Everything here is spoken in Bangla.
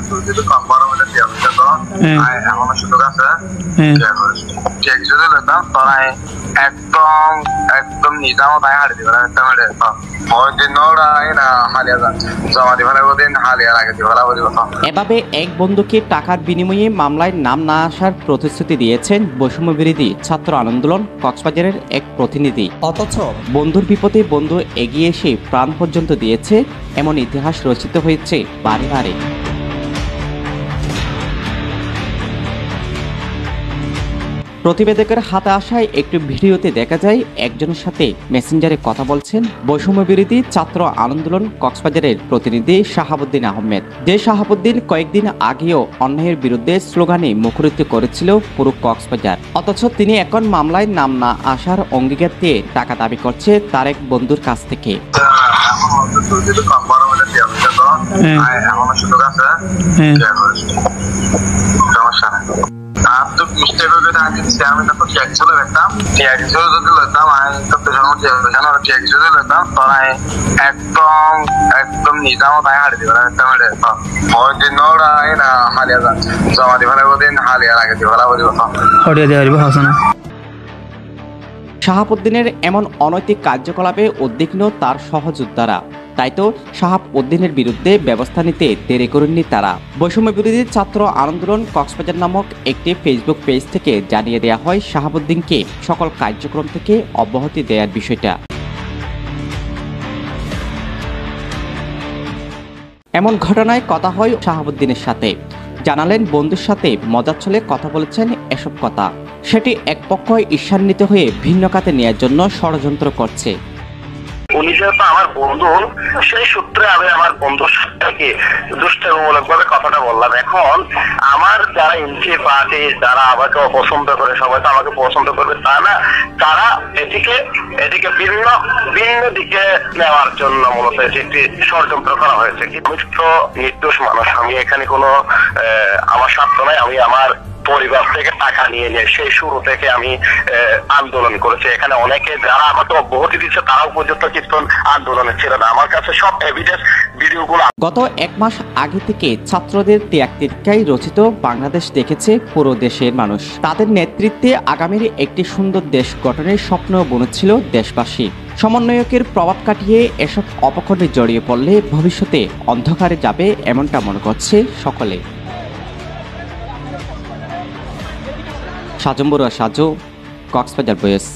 তুই যদি কম বড় হলে দিয়ে দিতে তো এখন সুযোগ আছে চেক যদি লইতাম তোরাই একদম একদম নিজামও তাই হারিয়ে দিবে একটা মেরে এভাবে এক বন্ধুকে টাকার বিনিময়ে মামলায় নাম না আসার প্রতিশ্রুতি দিয়েছেন বৈষম্য বিরোধী ছাত্র আন্দোলন কক্সবাজারের এক প্রতিনিধি। অথচ বন্ধুর বিপদে বন্ধু এগিয়ে এসে প্রাণ পর্যন্ত দিয়েছে, এমন ইতিহাস রচিত হয়েছে বারে বারে। প্রতিবেদকের হাতে আসায় একটি ভিডিওতে দেখা যায় একজনের সাথে মেসেঞ্জারে কথা বলছেন বৈষম্য বিরোধী ছাত্র আন্দোলন কক্সবাজারের প্রতিনিধি শাহাবুদ্দিন আহমেদ। যে শাহাবুদ্দিন কয়েকদিন আগেও অন্যায়ের বিরুদ্ধে স্লোগানে মুখরিত করেছিল পুরো কক্সবাজার। অথচ তিনি এখন মামলায় নাম না আসার অঙ্গীকার দিয়ে টাকা দাবি করছে তার এক বন্ধুর কাছ থেকে। একদম নিজামও তাই হারিয়ে দিবে একটা মেরে হালিয়া যান জমা দিবার দিন হালিয়া লাগে দিবার শাহাবুদ্দিনের এমন অনৈতিক কার্যকলাপে উদ্বিগ্ন তার সহযোদ্ধারা। তাই তো শাহাবুদ্দিনের বিরুদ্ধে ব্যবস্থা নিতে দেরি করেননি তারা। বৈষম্য বিরোধী ছাত্র আন্দোলন কক্সবাজার নামক একটি ফেসবুক পেজ থেকে জানিয়ে দেওয়া হয় শাহাবুদ্দিনকে সকল কার্যক্রম থেকে অব্যাহতি দেওয়ার বিষয়টা। এমন ঘটনায় কথা হয় শাহাবুদ্দিনের সাথে। জানালেন বন্ধুর সাথে মজার ছলে কথা বলেছেন এসব কথা। সেটি এক পক্ষ ঈর্ষান্বিত হয়ে ভিন্ন খাতে নেওয়ার জন্য ষড়যন্ত্র করছে। উনি যেহেতু আমার বন্ধু, সেই সূত্রে আমি আমার বন্ধুর সাথে দুষ্টামূলক ভাবে কথাটা বললাম। এখন আমার যারা এমপি পার্টি যারা আমাকে অপছন্দ করে, সবাই তো আমাকে পছন্দ করবে তা না, তারা এটিকে ভিন্ন দিকে নেওয়ার জন্য মূলত একটি ষড়যন্ত্র করা হয়েছে। আমি তো নির্দোষ মানুষ, আমি এখানে কোনো আমার স্বার্থ নাই। আমি আমার পরিবার থেকে টাকা নিয়ে সেই শুরু থেকে আমি আন্দোলন করেছি। এখানে অনেকে যারা আমাকে অব্যাহতি দিচ্ছে তারাও পর্যন্ত কিছু আন্দোলনে ছিল না। আমার কাছে সব এভিডেন্স ভিডিওগুলো। গত এক মাস আগে থেকে ছাত্রদের ত্যাগ তিতিক্ষায় রচিত বাংলাদেশ দেখেছে পুরো দেশের মানুষ। তাদের নেতৃত্বে আগামীর একটি সুন্দর দেশ গঠনের স্বপ্ন বুনেছিল দেশবাসী। সমন্বয়কের প্রভাব কাটিয়ে এসব অপকর্মে জড়িয়ে পড়লে ভবিষ্যতে অন্ধকারে যাবে এমনটা মনে করছে সকলে। সাজম বড়ুয়া সাজু, কক্সবাজার ভয়েস।